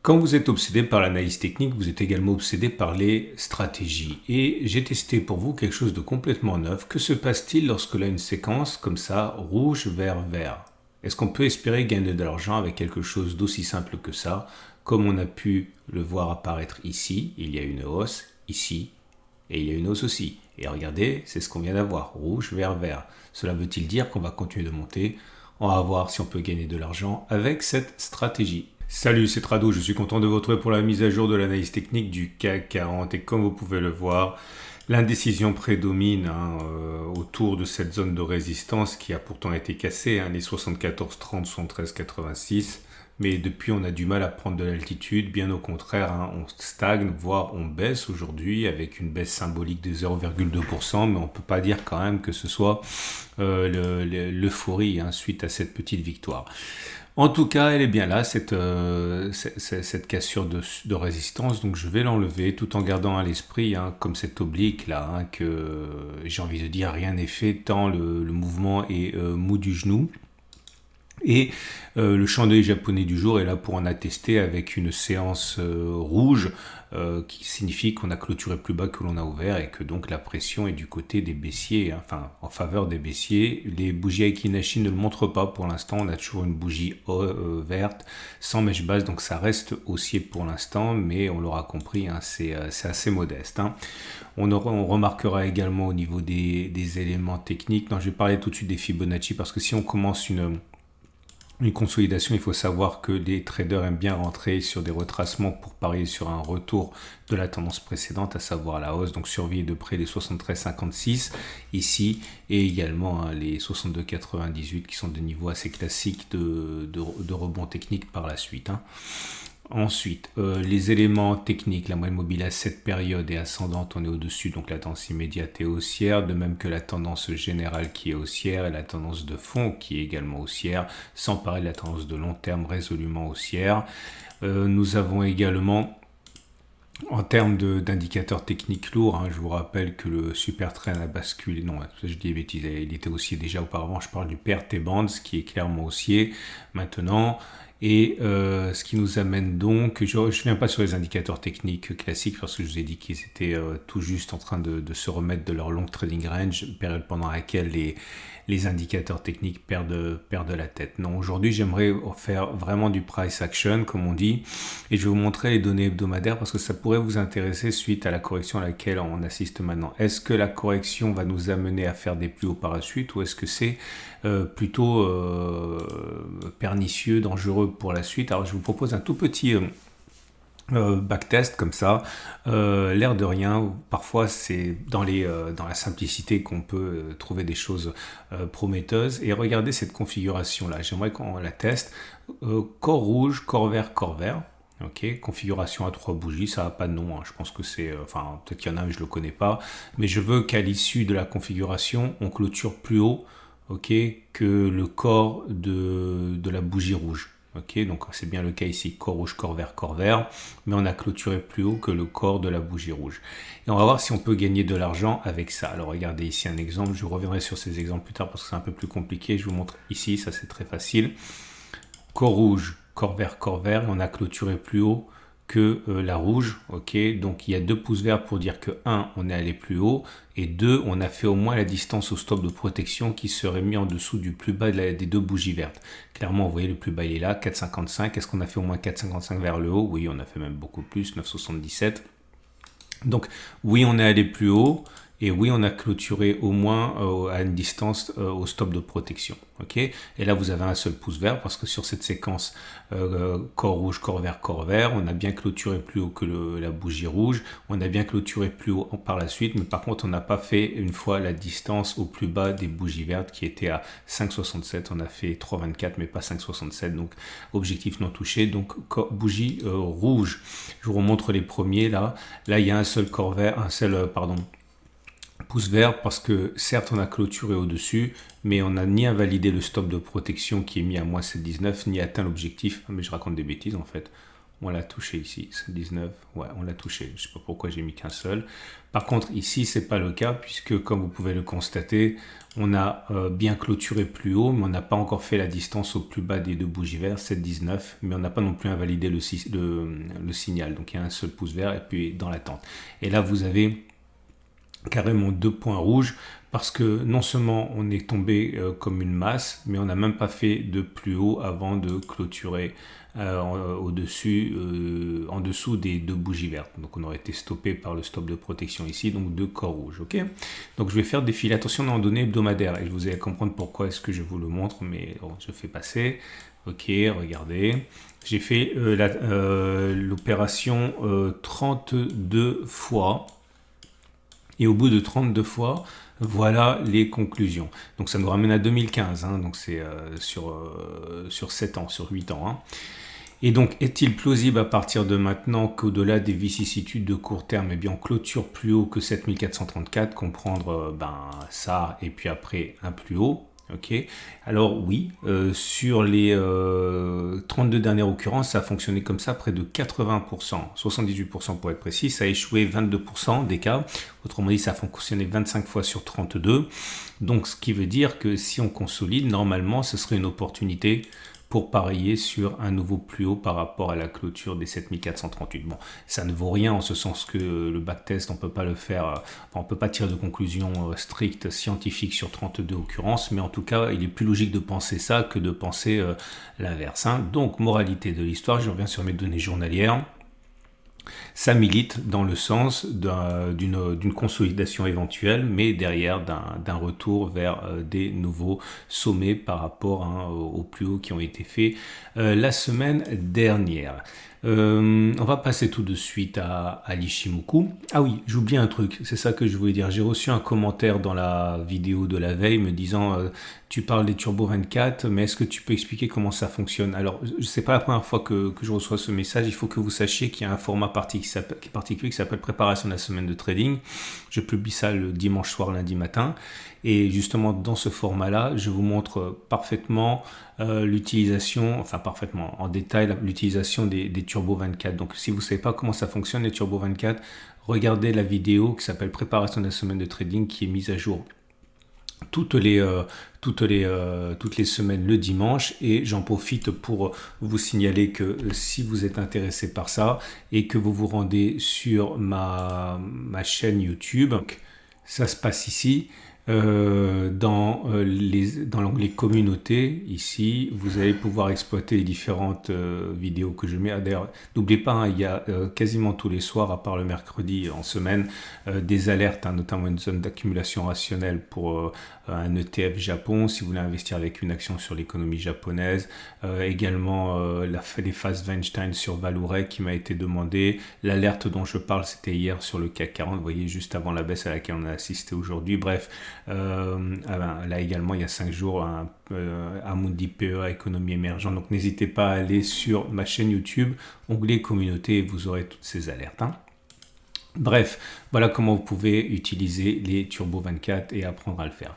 Quand vous êtes obsédé par l'analyse technique, vous êtes également obsédé par les stratégies. Et j'ai testé pour vous quelque chose de complètement neuf. Que se passe-t-il lorsque l'on a une séquence comme ça, rouge, vert, vert? Est-ce qu'on peut espérer gagner de l'argent avec quelque chose d'aussi simple que ça? Comme on a pu le voir apparaître ici, il y a une hausse, ici, et il y a une hausse aussi. Et regardez, c'est ce qu'on vient d'avoir, rouge, vert, vert. Cela veut-il dire qu'on va continuer de monter? On va voir si on peut gagner de l'argent avec cette stratégie. Salut, c'est Trado, je suis content de vous retrouver pour la mise à jour de l'analyse technique du CAC 40 et comme vous pouvez le voir, l'indécision prédomine autour de cette zone de résistance qui a pourtant été cassée, les 74,30, 73,86. Mais depuis, on a du mal à prendre de l'altitude. Bien au contraire, on stagne, voire on baisse aujourd'hui avec une baisse symbolique de 0,2%. Mais on ne peut pas dire quand même que ce soit l'euphorie suite à cette petite victoire. En tout cas, elle est bien là, cette cassure de résistance. Donc, je vais l'enlever tout en gardant à l'esprit, comme cette oblique là, que j'ai envie de dire, rien n'est fait tant le mouvement est mou du genou. Et le chandelier japonais du jour est là pour en attester avec une séance rouge qui signifie qu'on a clôturé plus bas que l'on a ouvert et que donc la pression est du côté des baissiers, en faveur des baissiers. Les bougies Aiki-Nashi ne le montrent pas pour l'instant, on a toujours une bougie verte sans mèche basse, donc ça reste haussier pour l'instant, mais on l'aura compris, c'est assez modeste. On remarquera également au niveau des éléments techniques. Non, je vais parler tout de suite des Fibonacci parce que si on commence une consolidation, il faut savoir que les traders aiment bien rentrer sur des retracements pour parier sur un retour de la tendance précédente, à savoir la hausse. Donc surveiller de près les 73,56 ici et également les 62,98 qui sont des niveaux assez classiques de rebond technique par la suite. Ensuite, les éléments techniques, la moyenne mobile à cette période est ascendante, on est au-dessus, donc la tendance immédiate est haussière, de même que la tendance générale qui est haussière et la tendance de fond qui est également haussière, sans parler de la tendance de long terme résolument haussière. Nous avons également, en termes d'indicateurs techniques lourds, je vous rappelle que le super trend a basculé, non, je dis des bêtises, il était haussier déjà auparavant, je parle du PRT Bands qui est clairement haussier maintenant. Et ce qui nous amène donc, je ne viens pas sur les indicateurs techniques classiques parce que je vous ai dit qu'ils étaient tout juste en train de se remettre de leur long trading range, période pendant laquelle les indicateurs techniques perdent la tête. Non, aujourd'hui j'aimerais faire vraiment du price action comme on dit et je vais vous montrer les données hebdomadaires parce que ça pourrait vous intéresser suite à la correction à laquelle on assiste maintenant. Est-ce que la correction va nous amener à faire des plus hauts par la suite ou est-ce que c'est plutôt pernicieux, dangereux pour la suite? Alors je vous propose un tout petit backtest comme ça, l'air de rien, parfois c'est dans la simplicité qu'on peut trouver des choses prometteuses. Et regardez cette configuration là, j'aimerais qu'on la teste, corps rouge, corps vert, ok, configuration à 3 bougies, ça n'a pas de nom, je pense que c'est, peut-être qu'il y en a un mais je le connais pas, mais je veux qu'à l'issue de la configuration on clôture plus haut, ok, que le corps de la bougie rouge. Ok, donc c'est bien le cas ici, corps rouge, corps vert, mais on a clôturé plus haut que le corps de la bougie rouge. Et on va voir si on peut gagner de l'argent avec ça. Alors regardez ici un exemple, je reviendrai sur ces exemples plus tard parce que c'est un peu plus compliqué. Je vous montre ici, ça c'est très facile. Corps rouge, corps vert, et on a clôturé plus haut que la rouge, ok, donc il y a 2 pouces verts pour dire que 1, on est allé plus haut, et 2, on a fait au moins la distance au stop de protection qui serait mis en dessous du plus bas des 2 bougies vertes. Clairement, vous voyez, le plus bas, il est là, 4,55. Est-ce qu'on a fait au moins 4,55 vers le haut? Oui, on a fait même beaucoup plus, 9,77. Donc, oui, on est allé plus haut, et oui, on a clôturé au moins à une distance au stop de protection. Okay, et là, vous avez un seul pouce vert parce que sur cette séquence corps rouge, corps vert, on a bien clôturé plus haut que la bougie rouge. On a bien clôturé plus haut par la suite, mais par contre, on n'a pas fait une fois la distance au plus bas des bougies vertes qui était à 5,67. On a fait 3,24, mais pas 5,67. Donc, objectif non touché. Donc, bougie rouge. Je vous remontre les premiers là. Là, il y a un seul pouce vert parce que certes on a clôturé au-dessus mais on n'a ni invalidé le stop de protection qui est mis à moins 7,19 ni atteint l'objectif, mais je raconte des bêtises en fait, On l'a touché ici, c'est 19, ouais, on l'a touché. Je ne sais pas pourquoi j'ai mis qu'un seul. Par contre, ici, c'est pas le cas, puisque comme vous pouvez le constater, on a bien clôturé plus haut, mais on n'a pas encore fait la distance au plus bas des deux bougies vertes, 7,19, mais on n'a pas non plus invalidé le signal. Donc il y a un seul pouce vert et puis dans l'attente. Et là, vous avez carrément 2 points rouges, parce que non seulement on est tombé comme une masse, mais on n'a même pas fait de plus haut avant de clôturer en dessous des deux bougies vertes. Donc on aurait été stoppé par le stop de protection ici, donc 2 corps rouges. Ok. Donc je vais faire défiler, attention dans données hebdomadaires, et je vous ai à comprendre pourquoi est-ce que je vous le montre, mais bon, je fais passer. Ok, regardez. J'ai fait l'opération 32 fois. Et au bout de 32 fois, voilà les conclusions. Donc ça nous ramène à 2015, hein, donc c'est sur 7 ans, sur 8 ans. Hein. Et donc, est-il plausible à partir de maintenant qu'au-delà des vicissitudes de court terme, eh bien, on clôture plus haut que 7434, comprendre ça et puis après un plus haut? Ok. Alors oui, sur les 32 dernières occurrences, ça a fonctionné comme ça, près de 80%, 78% pour être précis, ça a échoué 22% des cas, autrement dit ça a fonctionné 25 fois sur 32, donc ce qui veut dire que si on consolide, normalement ce serait une opportunité pour parier sur un nouveau plus haut par rapport à la clôture des 7438. Bon, ça ne vaut rien en ce sens que le backtest, on peut pas le faire, on peut pas tirer de conclusion stricte scientifique sur 32 occurrences, mais en tout cas, il est plus logique de penser ça que de penser l'inverse. Hein. Donc, moralité de l'histoire, je reviens sur mes données journalières. Ça milite dans le sens d'une consolidation éventuelle, mais derrière d'un retour vers des nouveaux sommets par rapport aux plus hauts qui ont été faits la semaine dernière. On va passer tout de suite à l'Ishimoku. Ah oui, j'oublie un truc, c'est ça que je voulais dire. J'ai reçu un commentaire dans la vidéo de la veille me disant tu parles des Turbo 24, mais est-ce que tu peux expliquer comment ça fonctionne? Alors, c'est pas la première fois que je reçois ce message. Il faut que vous sachiez qu'il y a un format particulier qui s'appelle Préparation de la semaine de trading. Je publie ça le dimanche soir, lundi matin. Et justement, dans ce format-là, je vous montre parfaitement l'utilisation, enfin parfaitement en détail, l'utilisation des Turbo 24. Donc, si vous ne savez pas comment ça fonctionne, les Turbo 24, regardez la vidéo qui s'appelle Préparation de la semaine de trading qui est mise à jour toutes les semaines le dimanche, et j'en profite pour vous signaler que si vous êtes intéressé par ça et que vous vous rendez sur ma chaîne YouTube, ça se passe ici. Dans l'onglet communauté, ici, vous allez pouvoir exploiter les différentes vidéos que je mets. D'ailleurs, n'oubliez pas, hein, il y a quasiment tous les soirs, à part le mercredi en semaine, des alertes, hein, notamment une zone d'accumulation rationnelle pour un ETF Japon, si vous voulez investir avec une action sur l'économie japonaise. Également, les phases Weinstein sur Valourec qui m'a été demandé. L'alerte dont je parle, c'était hier sur le CAC 40, vous voyez, juste avant la baisse à laquelle on a assisté aujourd'hui. Bref, là également il y a 5 jours Amundi PEA économie émergente, donc n'hésitez pas à aller sur ma chaîne YouTube, onglet communauté, et vous aurez toutes ces alertes. Hein. Bref, voilà comment vous pouvez utiliser les Turbo 24 et apprendre à le faire.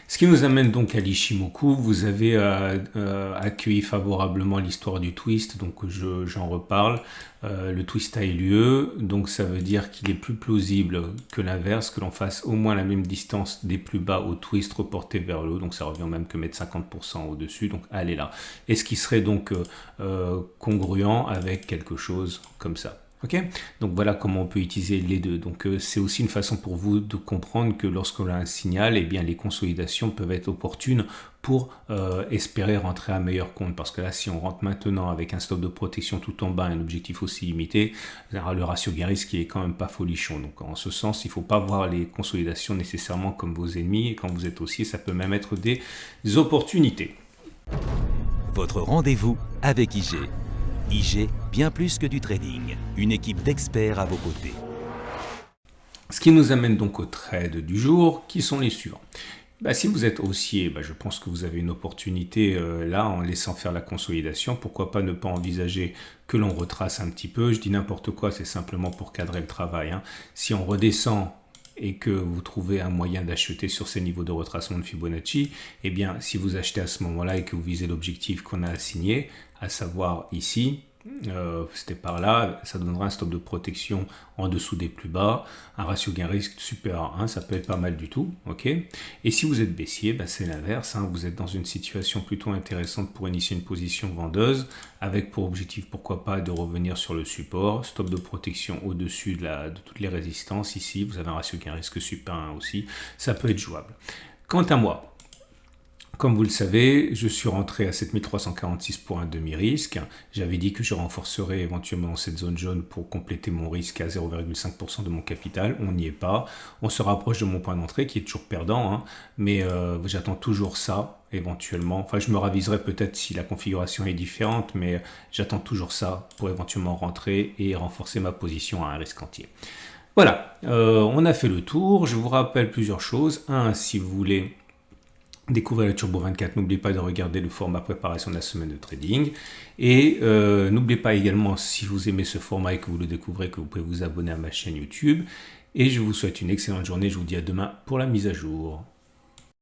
Ce qui nous amène donc à l'Ishimoku. Vous avez accueilli favorablement l'histoire du twist, donc j'en reparle. Le twist a eu lieu, donc ça veut dire qu'il est plus plausible que l'inverse, que l'on fasse au moins la même distance des plus bas au twist reporté vers le haut, donc ça revient même que mettre 50% au-dessus, donc elle est là. Et ce qui serait donc congruent avec quelque chose comme ça. Ok, donc voilà comment on peut utiliser les deux. Donc c'est aussi une façon pour vous de comprendre que lorsqu'on a un signal, eh bien les consolidations peuvent être opportunes pour espérer rentrer à meilleur compte. Parce que là, si on rentre maintenant avec un stop de protection tout en bas, un objectif aussi limité, le ratio gain-risque qui est quand même pas folichon. Donc en ce sens, il ne faut pas voir les consolidations nécessairement comme vos ennemis. Et quand vous êtes haussier, ça peut même être des opportunités. Votre rendez-vous avec IG. IG, bien plus que du trading, une équipe d'experts à vos côtés. Ce qui nous amène donc au trade du jour, qui sont les suivants. Si vous êtes haussier, je pense que vous avez une opportunité là en laissant faire la consolidation. Pourquoi pas ne pas envisager que l'on retrace un petit peu. Je dis n'importe quoi, c'est simplement pour cadrer le travail. Hein. Si on redescend et que vous trouvez un moyen d'acheter sur ces niveaux de retracement de Fibonacci, si vous achetez à ce moment-là et que vous visez l'objectif qu'on a assigné, à savoir ici, c'était par là, ça donnera un stop de protection en dessous des plus bas, un ratio gain-risque supérieur à 1, ça peut être pas mal du tout, ok. Et si vous êtes baissier, bah, c'est l'inverse, hein, vous êtes dans une situation plutôt intéressante pour initier une position vendeuse, avec pour objectif, pourquoi pas, de revenir sur le support, stop de protection au-dessus de toutes les résistances, ici, vous avez un ratio gain-risque supérieur à 1 aussi, ça peut être jouable. Quant à moi, comme vous le savez, je suis rentré à 7346 pour un demi-risque. J'avais dit que je renforcerais éventuellement cette zone jaune pour compléter mon risque à 0,5% de mon capital. On n'y est pas. On se rapproche de mon point d'entrée qui est toujours perdant, hein, mais j'attends toujours ça éventuellement. Enfin, je me raviserai peut-être si la configuration est différente, mais j'attends toujours ça pour éventuellement rentrer et renforcer ma position à un risque entier. Voilà, on a fait le tour. Je vous rappelle plusieurs choses. Un, si vous voulez découvrir le Turbo 24, n'oubliez pas de regarder le format préparation de la semaine de trading. Et n'oubliez pas également, si vous aimez ce format et que vous le découvrez, que vous pouvez vous abonner à ma chaîne YouTube. Et je vous souhaite une excellente journée. Je vous dis à demain pour la mise à jour.